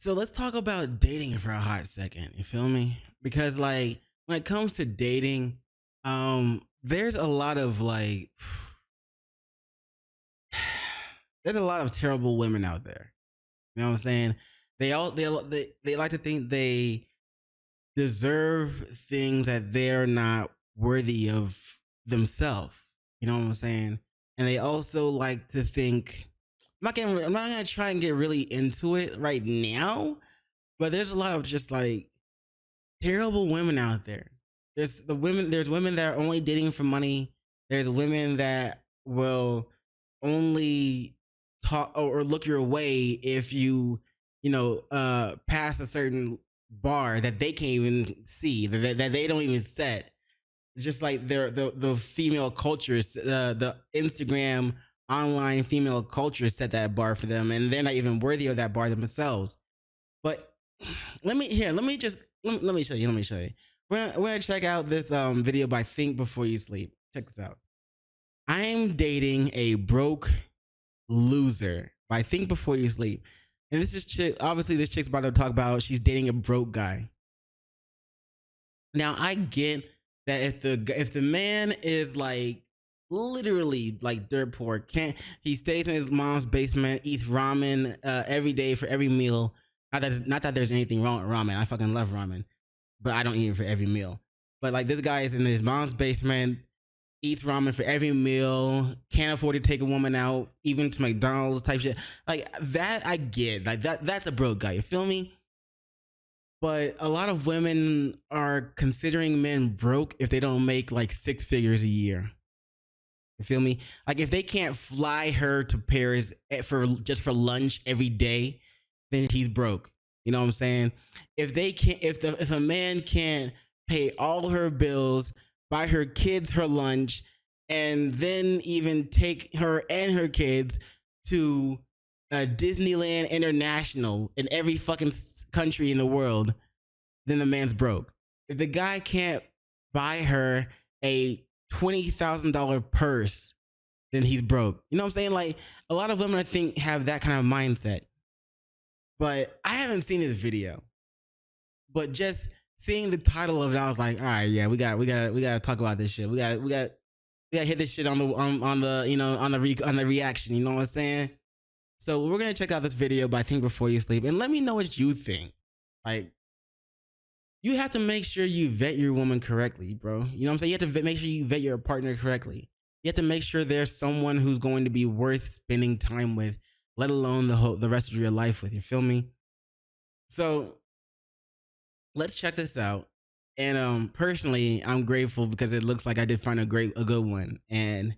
So let's talk about dating for a hot second. You feel me? Because like when it comes to dating, there's a lot of like there's a lot of terrible women out there. You know what I'm saying? They like to think they deserve things that they're not worthy of themselves. You know what I'm saying? And they also like to think I'm not gonna try and get really into it right now, but there's a lot of just like terrible women out there. There's women that are only dating for money. There's women that will only talk or look your way if pass a certain bar that they can't even see, that they don't even set. It's just like the female culture, the Instagram online female culture set that bar for them, and they're not even worthy of that bar themselves. But let me show you. Let me show you. We're gonna check out this video by Think Before You Sleep. Check this out. I'm dating a broke loser by Think Before You Sleep. And this is chick. Obviously, this chick's about to talk about she's dating a broke guy. Now I get that if the man is like literally like dirt poor, can't he stays in his mom's basement, eats ramen every day for every meal. Not that there's anything wrong with ramen. I fucking love ramen, but I don't eat it for every meal. But like this guy is in his mom's basement, eats ramen for every meal, can't afford to take a woman out, even to McDonald's type shit. Like that I get. Like that's a broke guy. You feel me? But a lot of women are considering men broke if they don't make like six figures a year. You feel me? Like if they can't fly her to Paris for lunch every day, then he's broke. You know what I'm saying? If they can't, if a man can't pay all her bills, buy her kids her lunch, and then even take her and her kids to Disneyland International in every fucking country in the world, then the man's broke. If the guy can't buy her a $20,000 purse, then he's broke. You know what I'm saying? Like a lot of women, I think, have that kind of mindset. But I haven't seen this video. But just seeing the title of it, I was like, all right, yeah, we got to talk about this shit. We got to hit this shit on the reaction. You know what I'm saying? So we're gonna check out this video by Think Before You Sleep, and let me know what you think. Like, you have to make sure you vet your woman correctly, bro. You know what I'm saying? You have to make sure you vet your partner correctly. You have to make sure there's someone who's going to be worth spending time with, let alone the rest of your life with. You feel me? So let's check this out. And personally, I'm grateful because it looks like I did find a good one. And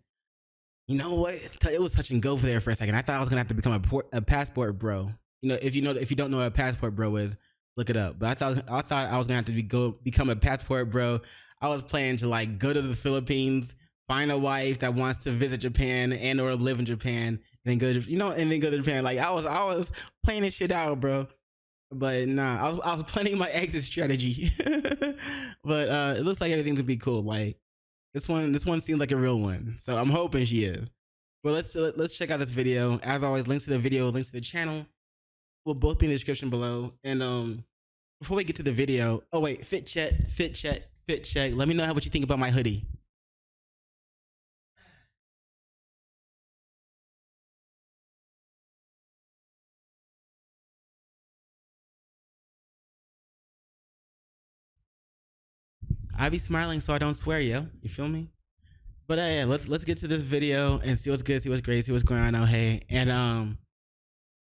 you know what? It was touch and go there for a second. I thought I was gonna have to become a passport bro. If you don't know what a passport bro is, look it up. But I thought I was gonna have to become a passport bro. I was planning to like go to the Philippines, find a wife that wants to visit Japan and or live in Japan, and then go to Japan. Like I was planning this shit out, bro. But nah, I was planning my exit strategy. But it looks like everything's gonna be cool. Like this one seems like a real one, so I'm hoping she is. But let's check out this video. As always, links to the video, links to the channel will both be in the description below. And before we get to the video, oh wait, fit check. Let me know what you think about my hoodie. I be smiling so I don't swear, yo. You feel me? But yeah, let's get to this video and see what's good, see what's great, see what's going on out here. And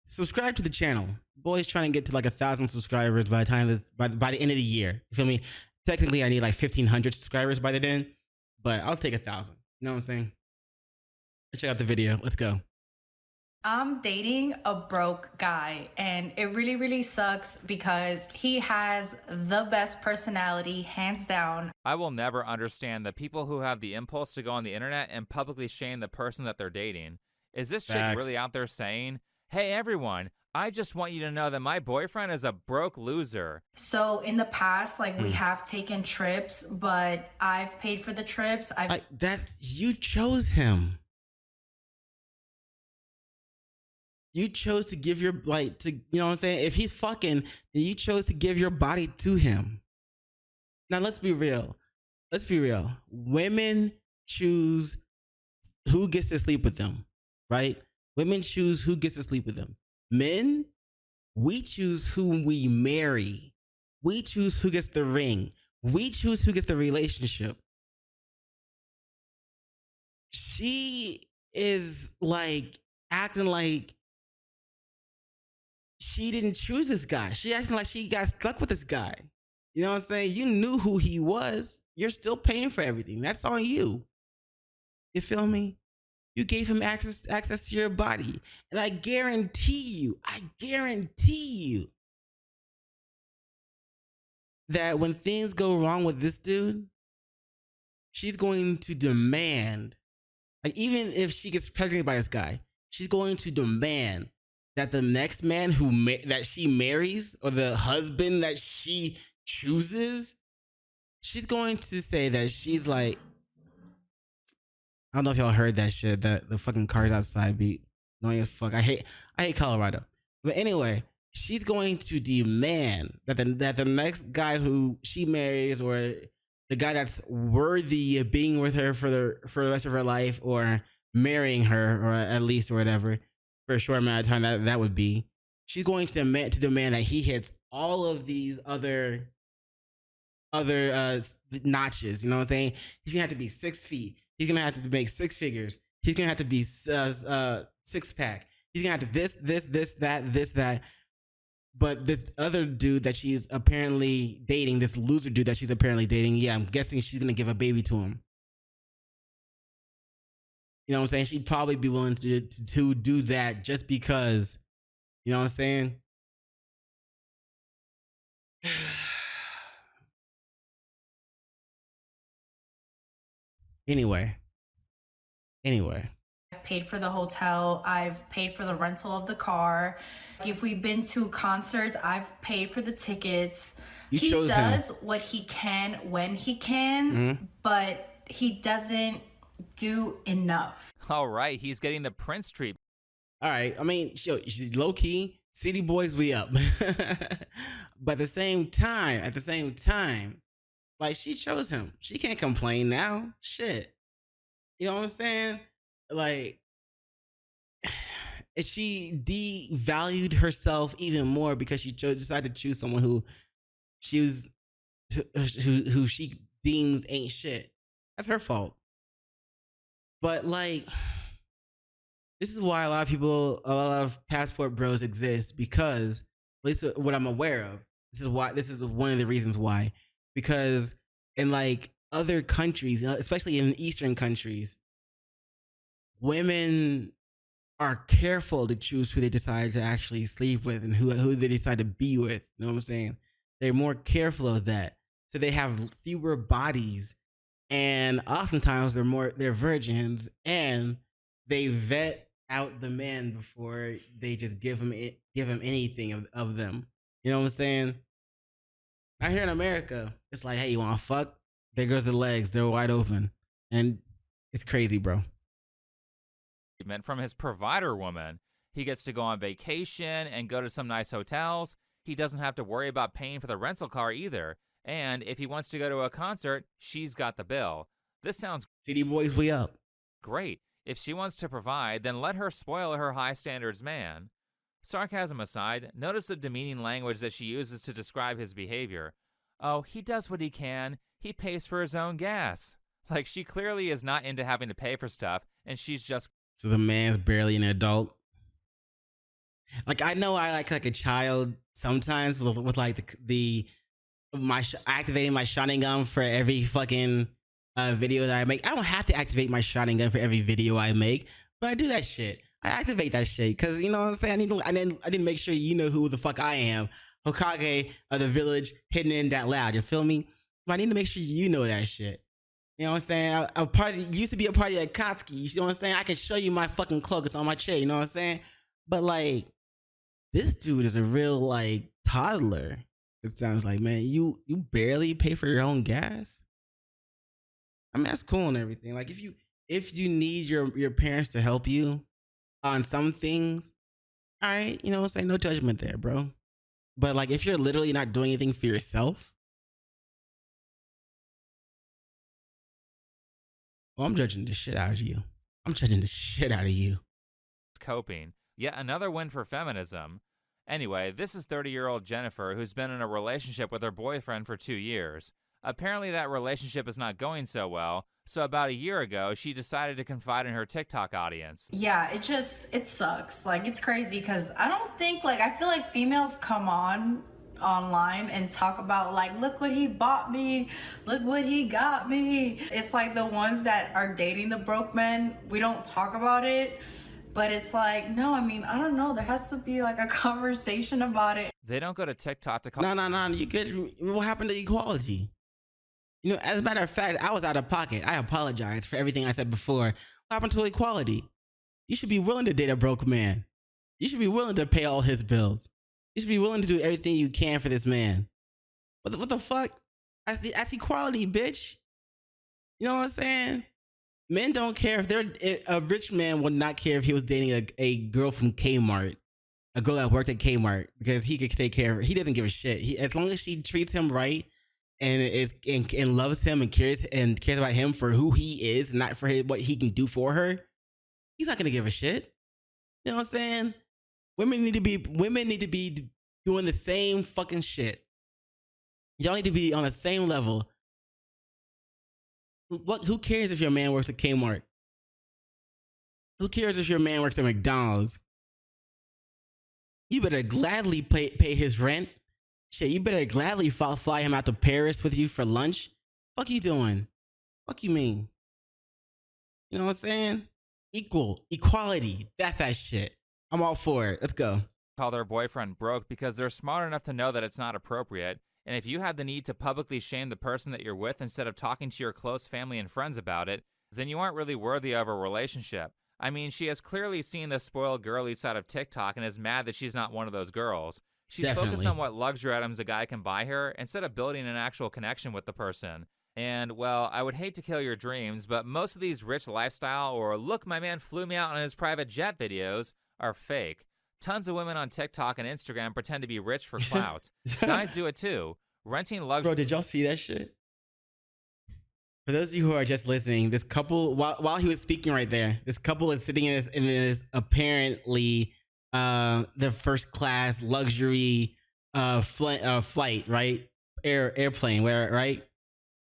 subscribe to the channel. Boy's trying to get to like 1,000 subscribers by the time by the end of the year. You feel me? Technically, I need like 1,500 subscribers by the end, but I'll take 1,000. You know what I'm saying? Let's check out the video. Let's go. I'm dating a broke guy, and it really, really sucks because he has the best personality, hands down. I will never understand the people who have the impulse to go on the internet and publicly shame the person that they're dating. Is this chick really out there saying, hey, everyone, I just want you to know that my boyfriend is a broke loser? So in the past, like we have taken trips, but I've paid for the trips. You chose him. You chose to give your to, you know what I'm saying? If he's fucking, then you chose to give your body to him. Now let's be real. Let's be real. Women choose who gets to sleep with them, right? Women choose who gets to sleep with them. Men, we choose whom we marry. We choose who gets the ring. We choose who gets the relationship. She is like acting like she didn't choose this guy. She acting like she got stuck with this guy. You know what I'm saying? You knew who he was. You're still paying for everything. That's on you. You feel me? You gave him access to your body. And I guarantee you that when things go wrong with this dude, she's going to demand, like, even if she gets pregnant by this guy, she's going to demand that the next man that she marries, or the husband that she chooses, she's going to say that she's like, I don't know if y'all heard that shit, that the fucking cars outside beat annoying as fuck. I hate Colorado. But anyway, she's going to demand that the next guy who she marries, or the guy that's worthy of being with her for the rest of her life, or marrying her, or at least, or whatever, for a short amount of time that would be, she's going to demand that he hits all of these other notches. You know what I'm saying? He's gonna have to be 6 feet. He's gonna have to make 6 figures. He's gonna have to be 6-pack. He's gonna have to this, that. But this other dude that she's apparently dating, this loser dude that she's apparently dating, yeah, I'm guessing she's gonna give a baby to him. You know what I'm saying? She'd probably be willing to do that just because. You know what I'm saying? Anyway. I've paid for the hotel. I've paid for the rental of the car. If we've been to concerts, I've paid for the tickets. He does what he can when he can, but he doesn't do enough. All right, he's getting the Prince treatment. All right, I mean, she's low key, city boys, we up. But at the same time, like, she chose him. She can't complain now. Shit. You know what I'm saying? Like, she devalued herself even more because she decided to choose someone who she deems ain't shit. That's her fault. But, like, this is why a lot of passport bros exist, because, at least what I'm aware of, this is one of the reasons why. Because in, like, other countries, especially in Eastern countries, women are careful to choose who they decide to actually sleep with and who they decide to be with. You know what I'm saying? They're more careful of that. So they have fewer bodies, and oftentimes they're virgins, and they vet out the man before they just give him anything of them. You know what I'm saying? Out here in America, it's like, hey, you want to fuck? There goes the legs. They're wide open. And it's crazy, bro. From his provider woman. He gets to go on vacation and go to some nice hotels. He doesn't have to worry about paying for the rental car either. And if he wants to go to a concert, she's got the bill. This sounds city boys, we up. Great. If she wants to provide, then let her spoil her high standards man. Sarcasm aside, notice the demeaning language that she uses to describe his behavior. Oh, he does what he can. He pays for his own gas. Like, she clearly is not into having to pay for stuff, and she's just... So the man's barely an adult. Like, I know I like a child sometimes with like activating my shotgun gun for every fucking video that I make. I don't have to activate my shotgun gun for every video I make, but I do that shit. I activate that shit because, you know what I'm saying? I didn't make sure you know who the fuck I am. Hokage of the village, hidden in that loud. You feel me? But I need to make sure you know that shit. You know what I'm saying? I used to be a part of Akatsuki. You know what I'm saying? I can show you my fucking cloak. It's on my chair. You know what I'm saying? But, like, this dude is a real, like, toddler. It sounds like, man, you barely pay for your own gas. I mean, that's cool and everything. Like, if you need your parents to help you on some things, All right, you know what I'm saying? No judgment there, bro. But like, if you're literally not doing anything for yourself, well, I'm judging the shit out of you. I'm judging the shit out of you. Coping. Yet another win for feminism. Anyway, this is 30-year-old Jennifer, who's been in a relationship with her boyfriend for 2 years. Apparently that relationship is not going so well, so about a year ago, she decided to confide in her TikTok audience. Yeah, it sucks. Like, it's crazy because I don't think, like, I feel like females come online and talk about, like, look what he bought me, look what he got me. It's like the ones that are dating the broke men, we don't talk about it. But it's like, no, I mean, I don't know. There has to be like a conversation about it. They don't go to TikTok to call. No. You get what happened to equality? You know, as a matter of fact, I was out of pocket. I apologize for everything I said before. What happened to equality? You should be willing to date a broke man. You should be willing to pay all his bills. You should be willing to do everything you can for this man. What the fuck? That's equality, bitch. You know what I'm saying? Men don't care if a rich man would not care if he was dating a girl from Kmart, a girl that worked at Kmart, because he could take care of her. He doesn't give a shit. As long as she treats him right and loves him and cares about him for who he is, not for what he can do for her, he's not gonna give a shit. You know what I'm saying? Women need to be doing the same fucking shit. Y'all need to be on the same level. Who cares if your man works at Kmart? Who cares if your man works at McDonald's? You better gladly pay his rent. Shit, you better gladly fly him out to Paris with you for lunch. Fuck you doing? Fuck you mean? You know what I'm saying? Equality. That's that shit. I'm all for it. Let's go. Call their boyfriend broke because they're smart enough to know that it's not appropriate. And if you had the need to publicly shame the person that you're with instead of talking to your close family and friends about it, then you aren't really worthy of a relationship. I mean, she has clearly seen the spoiled girly side of TikTok and is mad that she's not one of those girls. She's focused on what luxury items a guy can buy her instead of building an actual connection with the person. And, well, I would hate to kill your dreams, but most of these rich lifestyle or look, my man flew me out on his private jet videos are fake. Tons of women on TikTok and Instagram pretend to be rich for clout. Guys do it too. Renting luxury. Bro, did y'all see that shit? For those of you who are just listening, this couple, while he was speaking right there, this couple is sitting in this apparently the first class luxury flight, right? Airplane, where, right?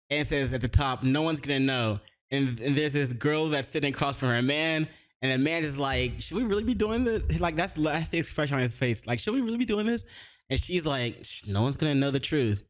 And it says at the top, no one's gonna know. And there's this girl that's sitting across from her man. And the man is like, should we really be doing this? Like, that's the expression on his face. Like, should we really be doing this? And she's like, no one's going to know the truth.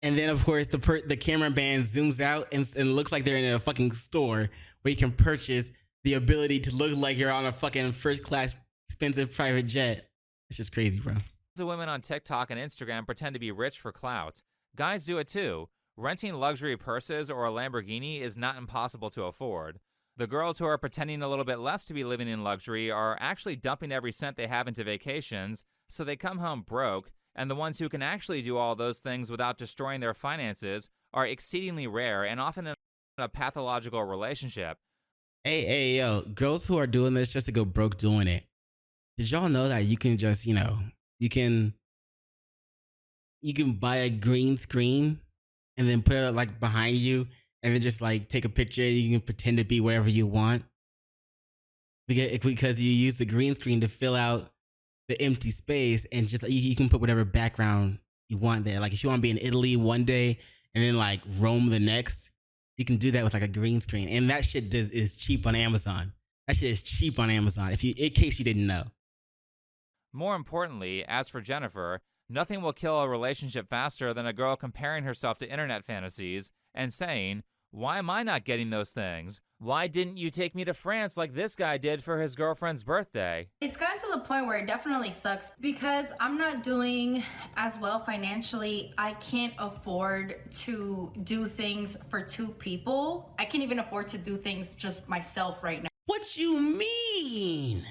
And then, of course, the cameraman zooms out and looks like they're in a fucking store where you can purchase the ability to look like you're on a fucking first class expensive private jet. It's just crazy, bro. The women on TikTok and Instagram pretend to be rich for clout. Guys do it too. Renting luxury purses or a Lamborghini is not impossible to afford. The girls who are pretending a little bit less to be living in luxury are actually dumping every cent they have into vacations, so they come home broke, and the ones who can actually do all those things without destroying their finances are exceedingly rare and often in a pathological relationship. Hey, yo, girls who are doing this just to go broke doing it. Did y'all know that you can just, you can buy a green screen and then put it like behind you and then just like take a picture. You can pretend to be wherever you want because you use the green screen to fill out the empty space, and just you can put whatever background you want there. Like if you want to be in Italy one day and then like Rome the next, you can do that with like a green screen. And that shit is cheap on Amazon. That shit is cheap on Amazon. In case you didn't know. More importantly, as for Jennifer, nothing will kill a relationship faster than a girl comparing herself to internet fantasies and saying, why am I not getting those things? Why didn't you take me to France like this guy did for his girlfriend's birthday? It's gotten to the point where it definitely sucks because I'm not doing as well financially. I can't afford to do things for two people. I can't even afford to do things just myself right now. What you mean?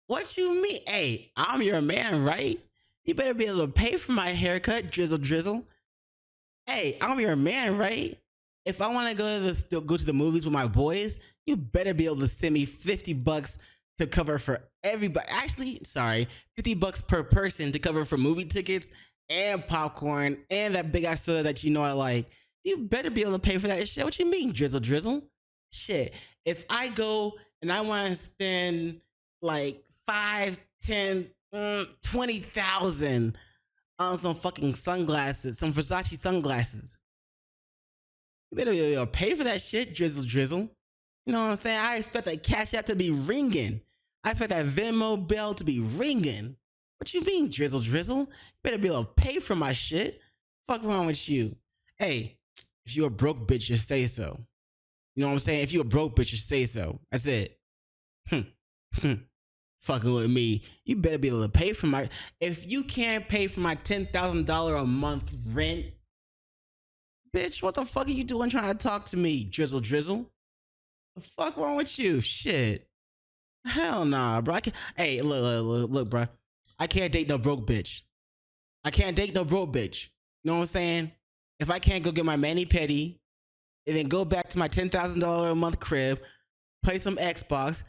What you mean? Hey, I'm your man, right? You better be able to pay for my haircut, drizzle. Hey, I'm your man, right? If I want to go to the movies with my boys, you better be able to send me $50 to cover for everybody. Actually, sorry, $50 per person to cover for movie tickets and popcorn and that big ass soda that you know I like. You better be able to pay for that shit. What you mean, drizzle? Shit. If I go and I want to spend like 5, 10, 20,000 on some fucking sunglasses, some Versace sunglasses, you better be able to pay for that shit, drizzle. You know what I'm saying? I expect that cash out to be ringing. I expect that Venmo bell to be ringing. What you mean, drizzle? You better be able to pay for my shit. Fuck wrong with you? Hey, if you a broke bitch, just say so. You know what I'm saying? If you a broke bitch, just say so. That's it. Fucking with me. You better be able to pay for my... If you can't pay for my $10,000 a month rent, bitch, what the fuck are you doing trying to talk to me, drizzle? The fuck wrong with you? Shit. Hell nah, bro. Hey, look, bro. I can't date no broke bitch. You know what I'm saying? If I can't go get my mani-pedi and then go back to my $10,000 a month crib, play some Xbox,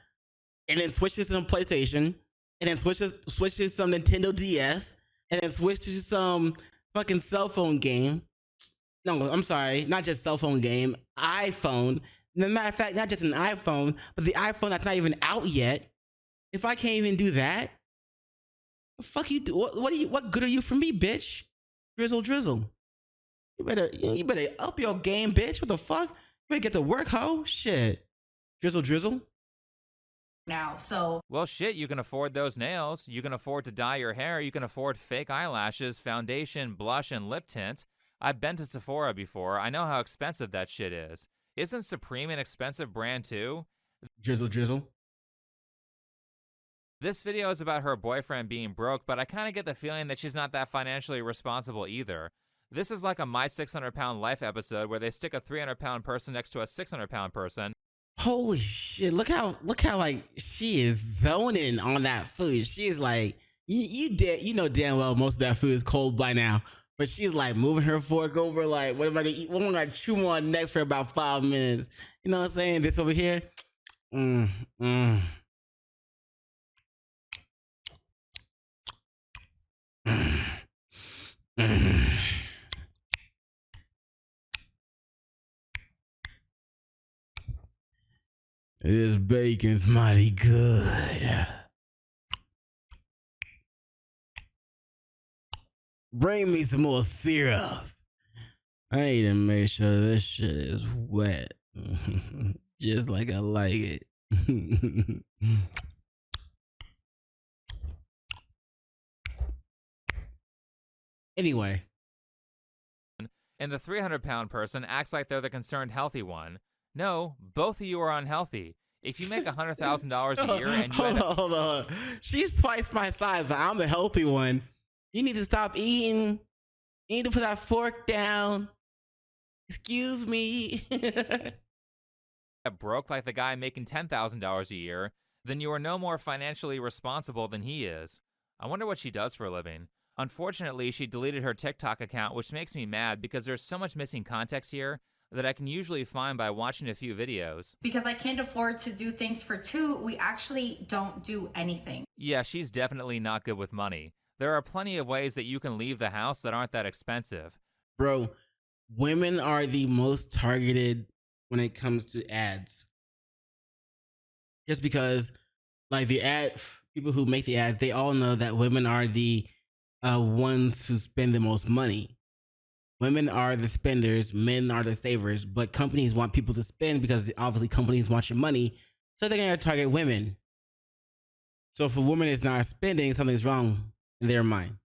and then switch to some PlayStation, and then switch to some Nintendo DS, and then switch to some fucking cell phone game. No, I'm sorry, not just cell phone game, iPhone. As a matter of fact, not just an iPhone, but the iPhone that's not even out yet. If I can't even do that, the fuck you do? What good are you for me, bitch? Drizzle. You better up your game, bitch. What the fuck? You better get to work, ho. Shit. Drizzle. Now, so. Well, shit, you can afford those nails. You can afford to dye your hair. You can afford fake eyelashes, foundation, blush, and lip tint. I've been to Sephora before. I know how expensive that shit is. Isn't Supreme an expensive brand too? Drizzle. This video is about her boyfriend being broke, but I kind of get the feeling that she's not that financially responsible either. This is like a My 600-Pound Life episode where they stick a 300-pound person next to a 600-pound person. Holy shit, look how like she is zoning on that food. She's like, you know damn well most of that food is cold by now. But she's like moving her fork over, like, what am I gonna eat? What am I gonna chew on next for about 5 minutes? You know what I'm saying? This over here. This bacon's mighty good. Bring me some more syrup. I need to make sure this shit is wet. Just like I like it. Anyway. And the 300-pound person acts like they're the concerned healthy one. No, both of you are unhealthy. If you make $100,000 a year and you hold on. She's twice my size, but I'm the healthy one. You need to stop eating. You need to put that fork down. Excuse me. broke like the guy making $10,000 a year, then you are no more financially responsible than he is. I wonder what she does for a living. Unfortunately, she deleted her TikTok account, which makes me mad because there's so much missing context here that I can usually find by watching a few videos. Because I can't afford to do things for two, we actually don't do anything. Yeah, she's definitely not good with money. There are plenty of ways that you can leave the house that aren't that expensive. Bro, women are the most targeted when it comes to ads. Just because, like, the people who make the ads, they all know that women are the ones who spend the most money. Women are the spenders, men are the savers, but companies want people to spend because obviously companies want your money, so they're going to target women. So if a woman is not spending, something's wrong in their mind.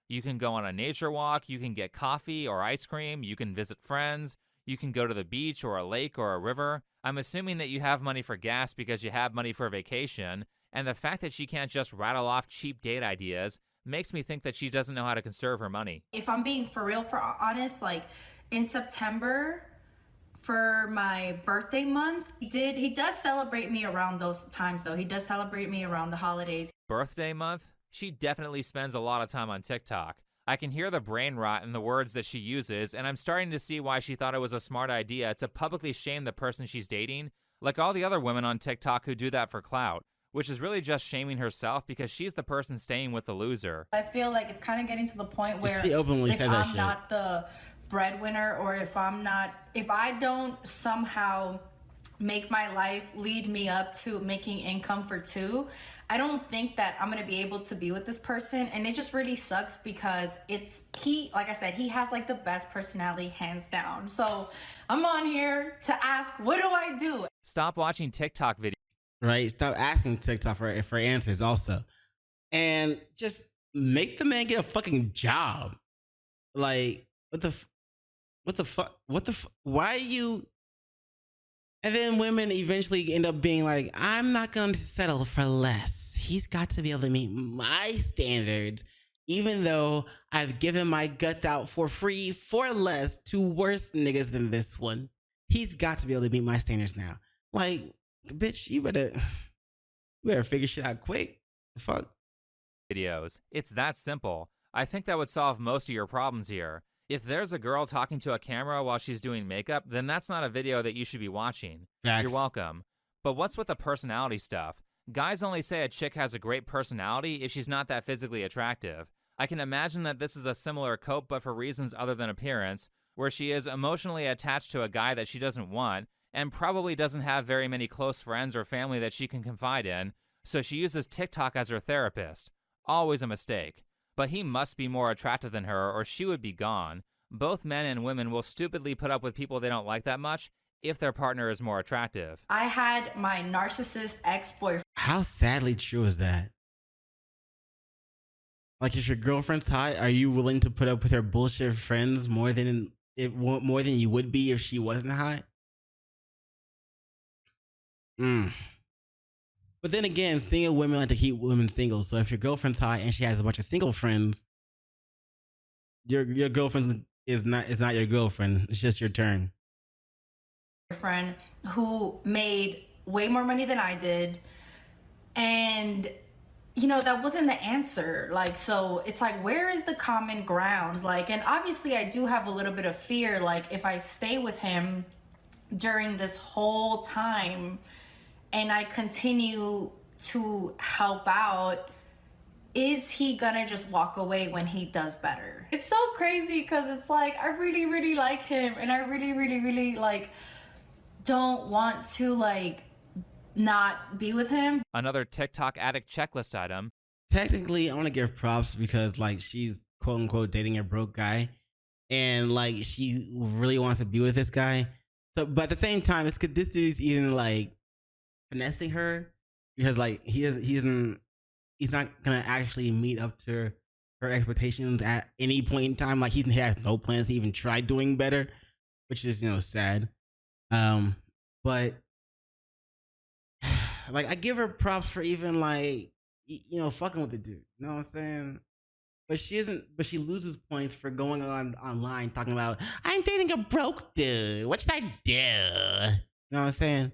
You can go on a nature walk, you can get coffee or ice cream, you can visit friends, you can go to the beach or a lake or a river. I'm assuming that you have money for gas because you have money for vacation, and the fact that she can't just rattle off cheap date ideas makes me think that she doesn't know how to conserve her money. If I'm being honest, like in September for my birthday month, he does celebrate me around those times though. He does celebrate me around the holidays. Birthday month? She definitely spends a lot of time on TikTok. I can hear the brain rot in the words that she uses, and I'm starting to see why she thought it was a smart idea to publicly shame the person she's dating like all the other women on TikTok who do that for clout, which is really just shaming herself because she's the person staying with the loser. I feel like it's kind of getting to the point where she openly if says that I'm shit. not the breadwinner, or if I don't somehow make my life lead me up to making income for two, I don't think that I'm gonna be able to be with this person. And it just really sucks because like I said, he has like the best personality hands down. So I'm on here to ask, what do I do? Stop watching TikTok videos. Right? Stop asking TikTok for answers also. And just make the man get a fucking job. Like, why are you? And then women eventually end up being like, I'm not going to settle for less. He's got to be able to meet my standards, even though I've given my guts out for free for less to worse niggas than this one. He's got to be able to meet my standards now. Like, bitch, you better figure shit out quick. The fuck? Videos. It's that simple. I think that would solve most of your problems here. If there's a girl talking to a camera while she's doing makeup, then that's not a video that you should be watching. Facts. You're welcome. But what's with the personality stuff? Guys only say a chick has a great personality if she's not that physically attractive. I can imagine that this is a similar cope, but for reasons other than appearance, where she is emotionally attached to a guy that she doesn't want, and probably doesn't have very many close friends or family that she can confide in, so she uses TikTok as her therapist. Always a mistake. But he must be more attractive than her, or she would be gone. Both men and women will stupidly put up with people they don't like that much if their partner is more attractive. I had my narcissist ex-boyfriend. How sadly true is that? Like, if your girlfriend's hot, are you willing to put up with her bullshit friends more than you would be if she wasn't hot? But then again, single women like to keep women single. So if your girlfriend's hot and she has a bunch of single friends, your girlfriend is not your girlfriend. It's just your turn. Friend who made way more money than I did, and that wasn't the answer. Like, so it's like, where is the common ground? Like, and obviously I do have a little bit of fear, like if I stay with him during this whole time and I continue to help out, is he gonna just walk away when he does better? It's so crazy because it's like, I really, really like him, and I really, really, really like don't want to like not be with him. Another TikTok addict checklist item. Technically, I want to give props because like she's quote unquote dating a broke guy, and like she really wants to be with this guy. So, but at the same time, it's because this dude's even like finessing her because like he's not gonna actually meet up to her expectations at any point in time. Like he has no plans to even try doing better, which is sad. But like I give her props for even like fucking with the dude. You know what I'm saying? But she loses points for going online talking about, I'm dating a broke dude. What should I do? You know what I'm saying?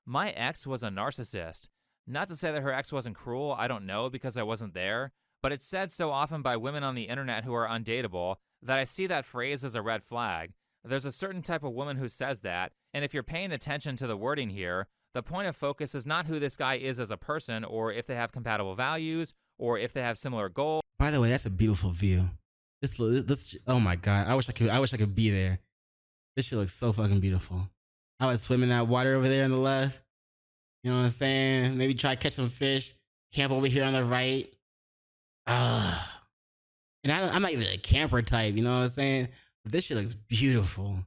My ex was a narcissist. Not to say that her ex wasn't cruel, I don't know because I wasn't there, but it's said so often by women on the internet who are undateable that I see that phrase as a red flag. There's a certain type of woman who says that, and if you're paying attention to the wording here, the point of focus is not who this guy is as a person, or if they have compatible values, or if they have similar goals. By the way, that's a beautiful view. This oh my god, I wish I could be there. This shit looks so fucking beautiful. I was swimming that water over there on the left. You know what I'm saying? Maybe try to catch some fish. Camp over here on the right. And I'm not even a camper type. You know what I'm saying? But this shit looks beautiful.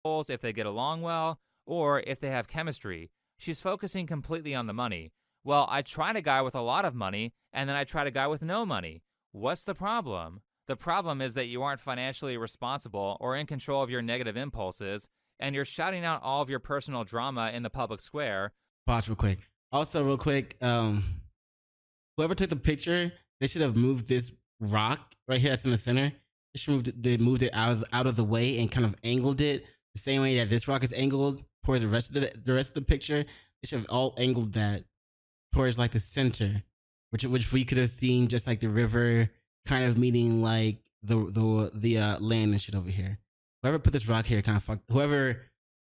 If they get along well, or if they have chemistry. She's focusing completely on the money. Well, I tried a guy with a lot of money, and then I tried a guy with no money. What's the problem? The problem is that you aren't financially responsible or in control of your negative impulses, and you're shouting out all of your personal drama in the public square. Pause real quick. Also, real quick, whoever took the picture, they should have moved this rock right here that's in the center. They moved it out of the way and kind of angled it the same way that this rock is angled towards the rest of the picture. They should have all angled that towards like the center, which we could have seen just like the river kind of meeting like the land and shit over here. Whoever put this rock here kind of fucked. Whoever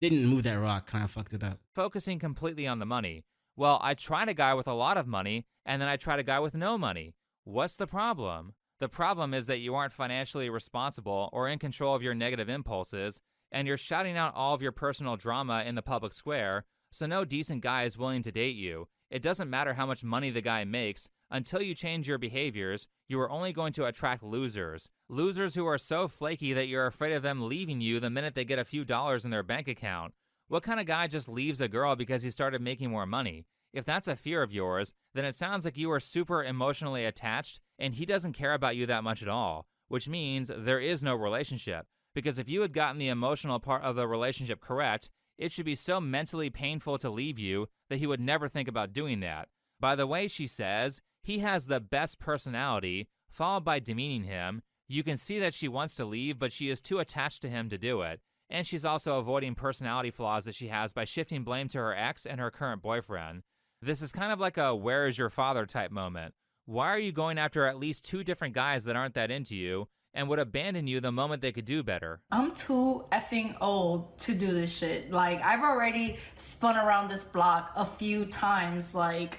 Didn't move that rock, kind of fucked it up. Focusing completely on the money. Well, I tried a guy with a lot of money, and then I tried a guy with no money. What's the problem? The problem is that you aren't financially responsible or in control of your negative impulses, and you're shouting out all of your personal drama in the public square, so no decent guy is willing to date you. It doesn't matter how much money the guy makes. Until you change your behaviors, you are only going to attract losers. Losers who are so flaky that you're afraid of them leaving you the minute they get a few dollars in their bank account. What kind of guy just leaves a girl because he started making more money? If that's a fear of yours, then it sounds like you are super emotionally attached and he doesn't care about you that much at all, which means there is no relationship. Because if you had gotten the emotional part of the relationship correct, it should be so mentally painful to leave you that he would never think about doing that. By the way she says, he has the best personality, followed by demeaning him. You can see that she wants to leave, but she is too attached to him to do it. And she's also avoiding personality flaws that she has by shifting blame to her ex and her current boyfriend. This is kind of like a where is your father type moment. Why are you going after at least 2 different guys that aren't that into you and would abandon you the moment they could do better? I'm too effing old to do this shit. Like, I've already spun around this block a few times, like...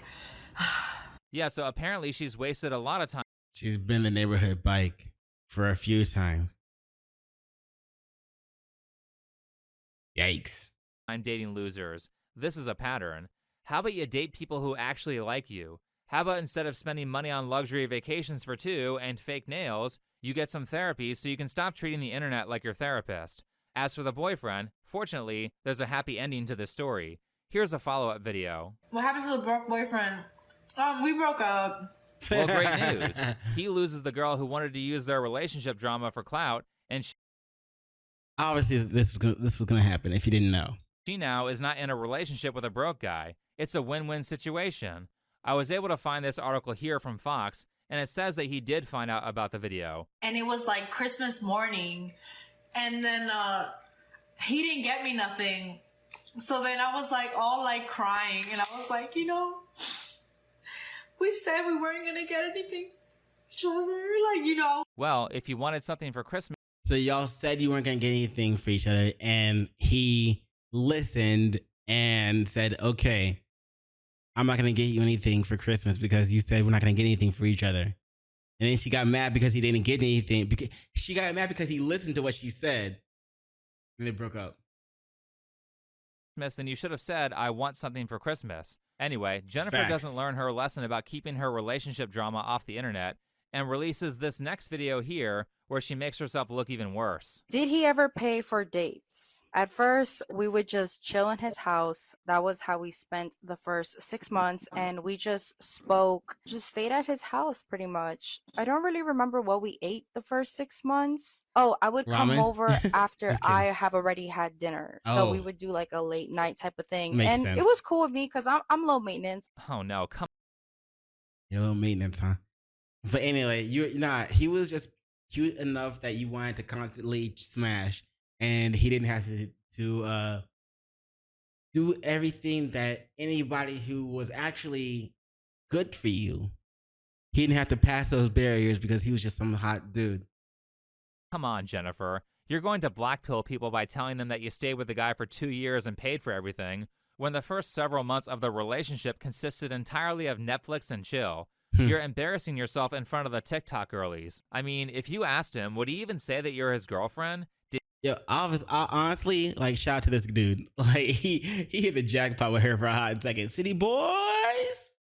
Yeah, so apparently she's wasted a lot of time. She's been the neighborhood bike for a few times. Yikes. I'm dating losers. This is a pattern. How about you date people who actually like you? How about instead of spending money on luxury vacations for 2 and fake nails, you get some therapy so you can stop treating the internet like your therapist? As for the boyfriend, fortunately, there's a happy ending to this story. Here's a follow-up video. What happened to the broke boyfriend? We broke up. Well, great news. He loses the girl who wanted to use their relationship drama for clout, and obviously this was gonna happen if you didn't know. She now is not in a relationship with a broke guy. It's a win-win situation. I was able to find this article here from Fox, and it says that he did find out about the video. And it was like Christmas morning, and then he didn't get me nothing. So then I was like all like crying, and I was like, you know, we said we weren't gonna get anything for each other, like, you know. Well, if you wanted something for Christmas... So y'all said you weren't gonna get anything for each other, and he listened and said, okay, I'm not gonna get you anything for Christmas because you said we're not gonna get anything for each other. And then she got mad because he didn't get anything. Because she got mad because he listened to what she said, and they broke up. Then you should have said, I want something for Christmas. Anyway, Jennifer doesn't learn her lesson about keeping her relationship drama off the internet and releases this next video here where she makes herself look even worse. Did he ever pay for dates? At first, we would just chill in his house. That was how we spent the first 6 months, and we just spoke, just stayed at his house pretty much. I don't really remember what we ate the first 6 months. Oh, I would come over after I have already had dinner. So we would do like a late night type of thing. Makes sense. It was cool with me because I'm low maintenance. Oh no, come You're low maintenance, huh? But anyway, he was just cute enough that you wanted to constantly smash, and he didn't have to do everything that anybody who was actually good for you. He didn't have to pass those barriers because he was just some hot dude. Come on, Jennifer. You're going to blackpill people by telling them that you stayed with the guy for 2 years and paid for everything, when the first several months of the relationship consisted entirely of Netflix and chill. You're embarrassing yourself in front of the TikTok girlies. I mean, if you asked him, would he even say that you're his girlfriend? Yo, honestly, like, shout out to this dude. Like, he hit the jackpot with her for a hot second. City boys!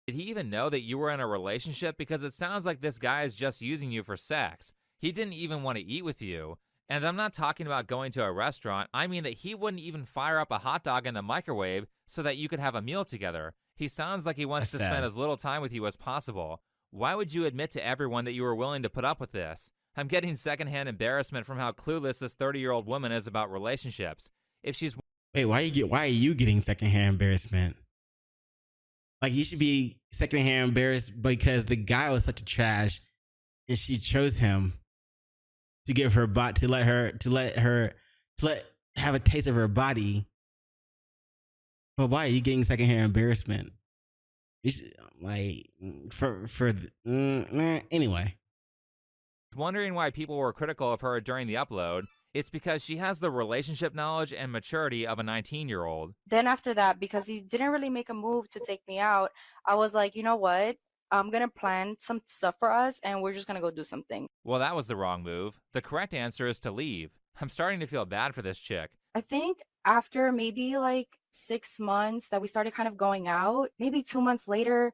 Did he even know that you were in a relationship? Because it sounds like this guy is just using you for sex. He didn't even want to eat with you. And I'm not talking about going to a restaurant. I mean that he wouldn't even fire up a hot dog in the microwave so that you could have a meal together. He sounds like he wants to spend as little time with you as possible. Why would you admit to everyone that you were willing to put up with this? I'm getting secondhand embarrassment from how clueless this 30-year-old woman is about relationships. If she's... Wait, why are you getting secondhand embarrassment? Like, you should be secondhand embarrassed because the guy was such a trash, and she chose him to give her to let have a taste of her body. But why are you getting secondhand embarrassment? You should, like, anyway. Wondering why people were critical of her during the upload. It's because she has the relationship knowledge and maturity of a 19-year-old. Then after that, because he didn't really make a move to take me out, I was like, you know what? I'm gonna plan some stuff for us and we're just gonna go do something. Well, that was the wrong move. The correct answer is to leave. I'm starting to feel bad for this chick. I think after maybe like 6 months that we started kind of going out, maybe 2 months later,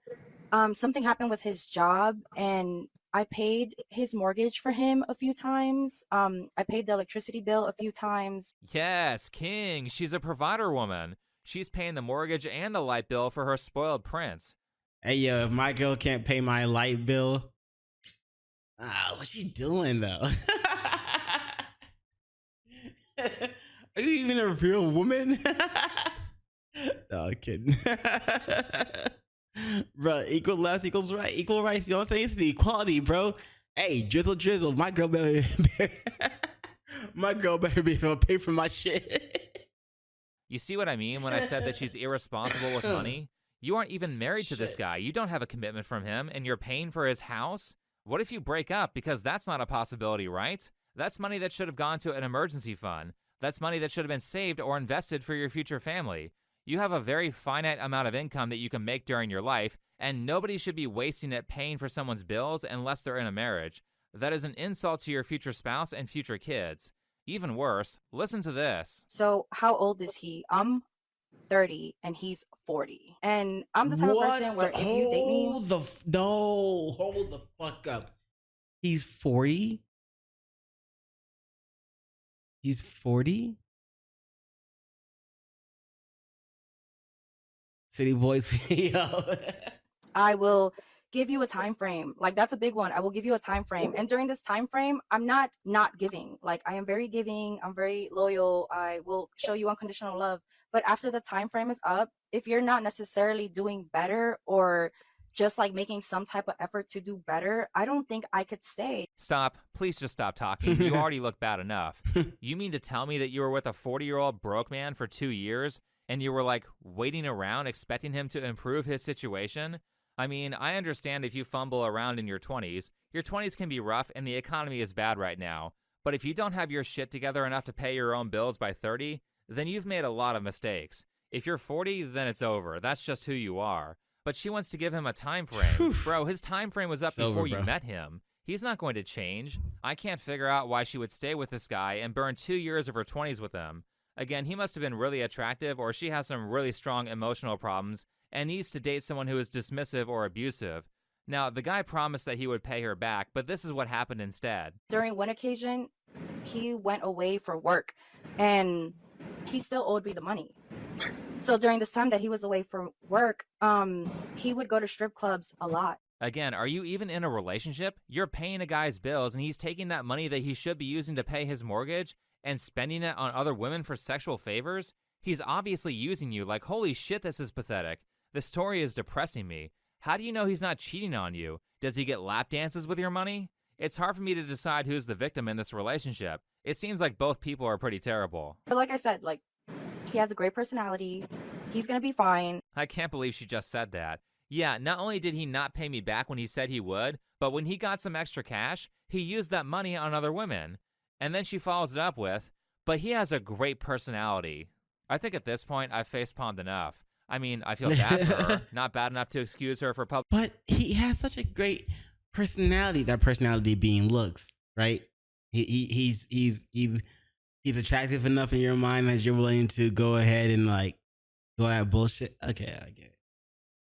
something happened with his job and I paid his mortgage for him a few times. I paid the electricity bill a few times. Yes, King. She's a provider woman. She's paying the mortgage and the light bill for her spoiled prince. Hey, yo, if my girl can't pay my light bill, what's she doing though? Are you even a real woman? No, I'm kidding. Bro, equal less equals right. Equal rights, you know what I'm saying? It's the equality, bro. Hey, drizzle. My girl better my girl better be able to pay for my shit. You see what I mean when I said that she's irresponsible with money? You aren't even married to this guy. You don't have a commitment from him, and you're paying for his house? What if you break up? Because that's not a possibility, right? That's money that should have gone to an emergency fund. That's money that should have been saved or invested for your future family. You have a very finite amount of income that you can make during your life, and nobody should be wasting it paying for someone's bills unless they're in a marriage. That is an insult to your future spouse and future kids. Even worse, listen to this. So how old is he? I'm 30 and he's 40. And I'm the type of person where if you date me... Hold the fuck up. He's 40? He's 40? City boys. Yo. I will give you a time frame. Like, that's a big one. I will give you a time frame. And during this time frame, I'm not giving. Like, I am very giving. I'm very loyal. I will show you unconditional love. But after the time frame is up, if you're not necessarily doing better or just like making some type of effort to do better, I don't think I could stay. Stop. Please just stop talking. You already look bad enough. You mean to tell me that you were with a 40-year-old broke man for 2 years and you were like waiting around expecting him to improve his situation? I mean, I understand if you fumble around in your 20s. Your 20s can be rough and the economy is bad right now. But if you don't have your shit together enough to pay your own bills by 30, then you've made a lot of mistakes. If you're 40, then it's over. That's just who you are. But she wants to give him a time frame. Bro, his time frame was up before you met him. He's not going to change. I can't figure out why she would stay with this guy and burn 2 years of her 20s with him. Again, he must have been really attractive, or she has some really strong emotional problems and needs to date someone who is dismissive or abusive. Now, the guy promised that he would pay her back, but this is what happened instead. During one occasion, he went away for work and he still owed me the money. So during this time that he was away from work, he would go to strip clubs a lot. Again, are you even in a relationship? You're paying a guy's bills and he's taking that money that he should be using to pay his mortgage and spending it on other women for sexual favors? He's obviously using you. Like, holy shit, this is pathetic. The story is depressing me. How do you know he's not cheating on you? Does he get lap dances with your money? It's hard for me to decide who's the victim in this relationship. It seems like both people are pretty terrible. But like I said, like, he has a great personality. He's gonna be fine. I can't believe she just said that. Yeah, not only did he not pay me back when he said he would, but when he got some extra cash, he used that money on other women. And then she follows it up with, but he has a great personality. I think at this point, I've facepalmed enough. I mean, I feel bad for her. Not bad enough to excuse her for public. But he has such a great personality. That personality being looks, right? He's attractive enough in your mind that you're willing to go ahead and like go at bullshit. Okay, I get it.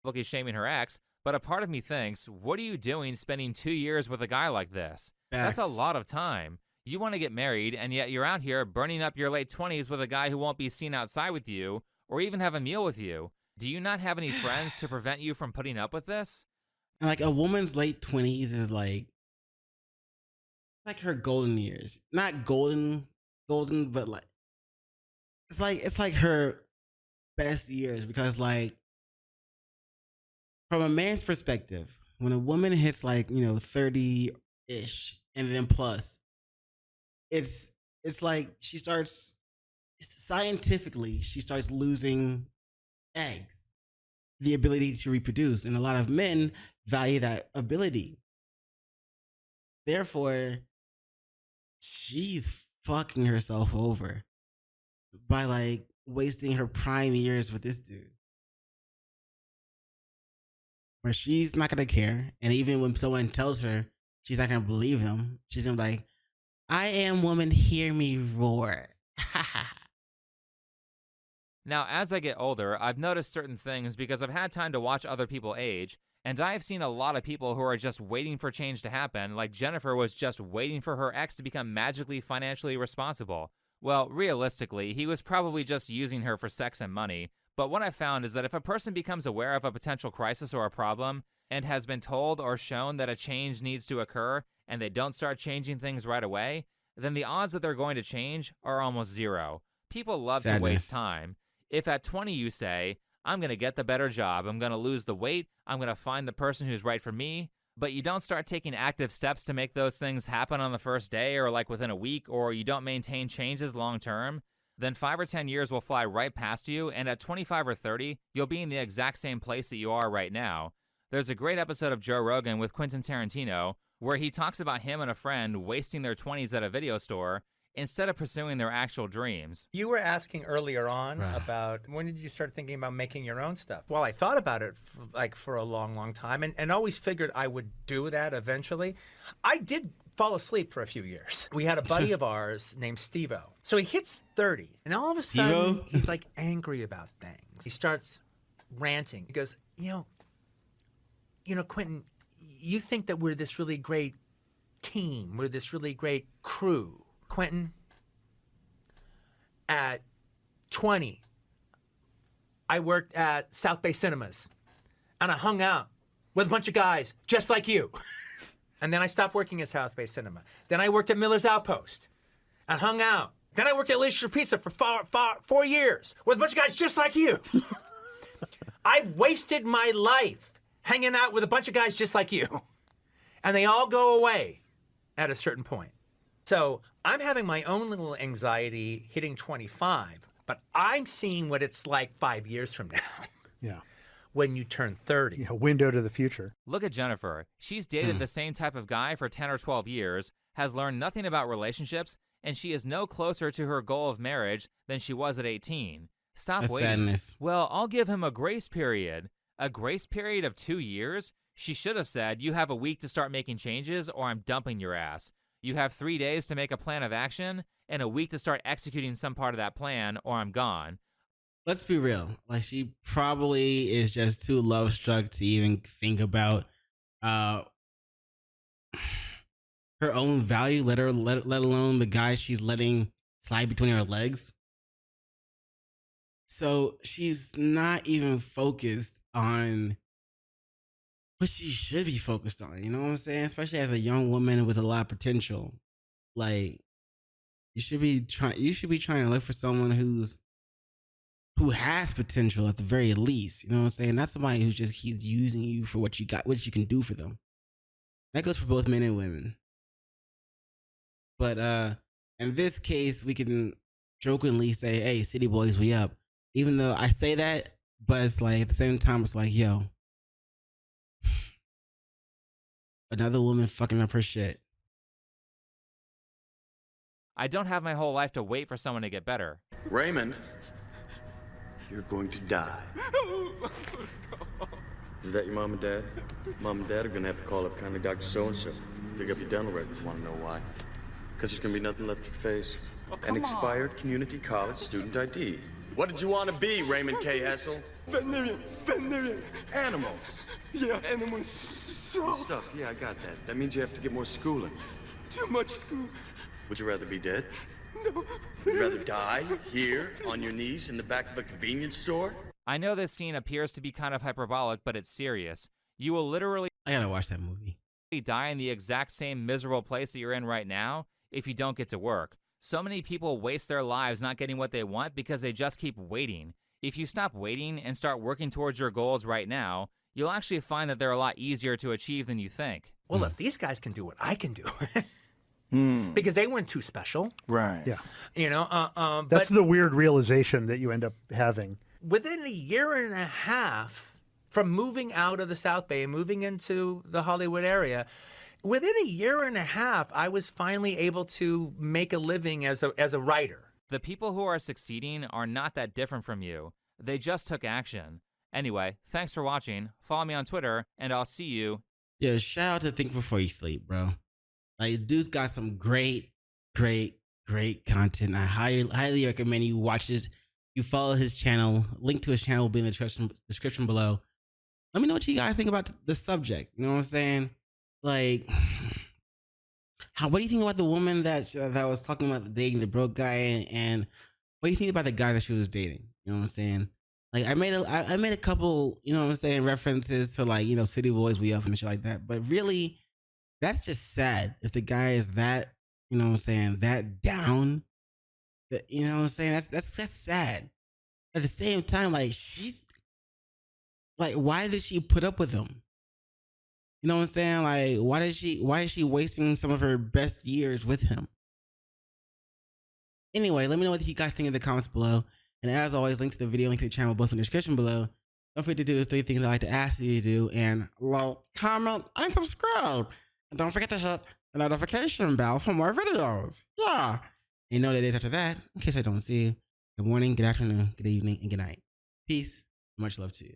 Publicly shaming her ex, but a part of me thinks, what are you doing spending 2 years with a guy like this? Facts. That's a lot of time. You want to get married, and yet you're out here burning up your late 20s with a guy who won't be seen outside with you or even have a meal with you. Do you not have any friends to prevent you from putting up with this? And like a woman's late 20s is like her golden years. Not golden, but like it's like her best years, because like from a man's perspective, when a woman hits like, 30-ish and then plus, it's like she starts losing eggs, the ability to reproduce, and a lot of men value that ability. Therefore, she's fucking herself over by like wasting her prime years with this dude. Where she's not gonna care, and even when someone tells her she's not gonna believe them, she's gonna be like, I am woman, hear me roar. Now, as I get older, I've noticed certain things because I've had time to watch other people age, and I've seen a lot of people who are just waiting for change to happen, like Jennifer was just waiting for her ex to become magically financially responsible. Well, realistically, he was probably just using her for sex and money, but what I found is that if a person becomes aware of a potential crisis or a problem, and has been told or shown that a change needs to occur, and they don't start changing things right away, then the odds that they're going to change are almost zero. People love to waste time. If at 20 you say, I'm going to get the better job, I'm going to lose the weight, I'm going to find the person who's right for me, but you don't start taking active steps to make those things happen on the first day or like within a week, or you don't maintain changes long term, then 5 or 10 years will fly right past you, and at 25 or 30, you'll be in the exact same place that you are right now. There's a great episode of Joe Rogan with Quentin Tarantino where he talks about him and a friend wasting their 20s at a video store instead of pursuing their actual dreams. You were asking earlier on about when did you start thinking about making your own stuff? Well, I thought about it for a long time and always figured I would do that eventually. I did fall asleep for a few years. We had a buddy of ours named Steve-O. So he hits 30 and all of a sudden he's like angry about things. He starts ranting. He goes, you know, Quentin, you think that we're this really great team. We're this really great crew. Quentin, at 20, I worked at South Bay Cinemas, and I hung out with a bunch of guys just like you. And then I stopped working at South Bay Cinema. Then I worked at Miller's Outpost and hung out. Then I worked at Leisure Pizza for 4 years with a bunch of guys just like you. I've wasted my life hanging out with a bunch of guys just like you. And they all go away at a certain point. So I'm having my own little anxiety hitting 25, but I'm seeing what it's like 5 years from now. Yeah. When you turn 30. Yeah, window to the future. Look at Jennifer. She's dated the same type of guy for 10 or 12 years, has learned nothing about relationships, and she is no closer to her goal of marriage than she was at 18. Stop waiting. Sadness. Well, I'll give him a grace period. A grace period of 2 years? She should have said, you have a week to start making changes or I'm dumping your ass. You have 3 days to make a plan of action and a week to start executing some part of that plan or I'm gone. Let's be real. Like, she probably is just too love struck to even think about her own value, let alone the guy she's letting slide between her legs. So she's not even focused on what she should be focused on. You know what I'm saying? Especially as a young woman with a lot of potential. Like, you should be trying to look for someone who has potential at the very least. You know what I'm saying? Not somebody who's just keeps using you for what you got, what you can do for them. That goes for both men and women. But in this case, we can jokingly say, hey, city boys, we up. Even though I say that, but it's like at the same time, it's like, yo, another woman fucking up her shit. I don't have my whole life to wait for someone to get better. Raymond, you're going to die. Is that your mom and dad? Mom and dad are going to have to call up kindly Dr. So-and-so. Dig up your dental records. Want to know why? Because there's going to be nothing left to face. An expired community college student ID. What did you want to be, Raymond K. Hessel? Veterinarian. Animals. Yeah, animals. Good stuff. Yeah, I got that. That means you have to get more schooling. Too much school. Would you rather be dead? No. Would you rather die here on your knees in the back of a convenience store? I know this scene appears to be kind of hyperbolic, but it's serious. You will literally I gotta watch that movie. Die in the exact same miserable place that you're in right now if you don't get to work. So many people waste their lives not getting what they want because they just keep waiting. If you stop waiting and start working towards your goals right now, you'll actually find that they're a lot easier to achieve than you think. Well, if these guys can do what I can do, because they weren't too special. Right. Yeah. You know, that's but the weird realization that you end up having. within a year and a half from moving out of the South Bay and moving into the Hollywood area, within a year and a half, I was finally able to make a living as a writer. The people who are succeeding are not that different from you. They just took action. Anyway, thanks for watching. Follow me on Twitter, and I'll see you. Yeah, shout out to Think Before You Sleep, bro. Like, dude's got some great content. I highly recommend you watch this. You follow his channel. Link to his channel will be in the description below. Let me know what you guys think about the subject. You know what I'm saying? Like, what do you think about the woman that was talking about dating the broke guy, and what do you think about the guy that she was dating? You know what I'm saying? Like, I made a couple, you know what I'm saying, references to, like, you know, City Boys, We Up and shit like that. But really, that's just sad if the guy is that, you know what I'm saying, that down. You know what I'm saying? That's sad. At the same time, like, she's like, why did she put up with him? You know what I'm saying? Like, why is she wasting some of her best years with him? Anyway, let me know what you guys think in the comments below. And as always, link to the video, link to the channel, both in the description below. Don't forget to do those 3 things I like to ask you to do, and like, comment, and subscribe. And don't forget to hit the notification bell for more videos. Yeah. And you know what it is after that, in case I don't see you. Good morning, good afternoon, good evening, and good night. Peace. Much love to you.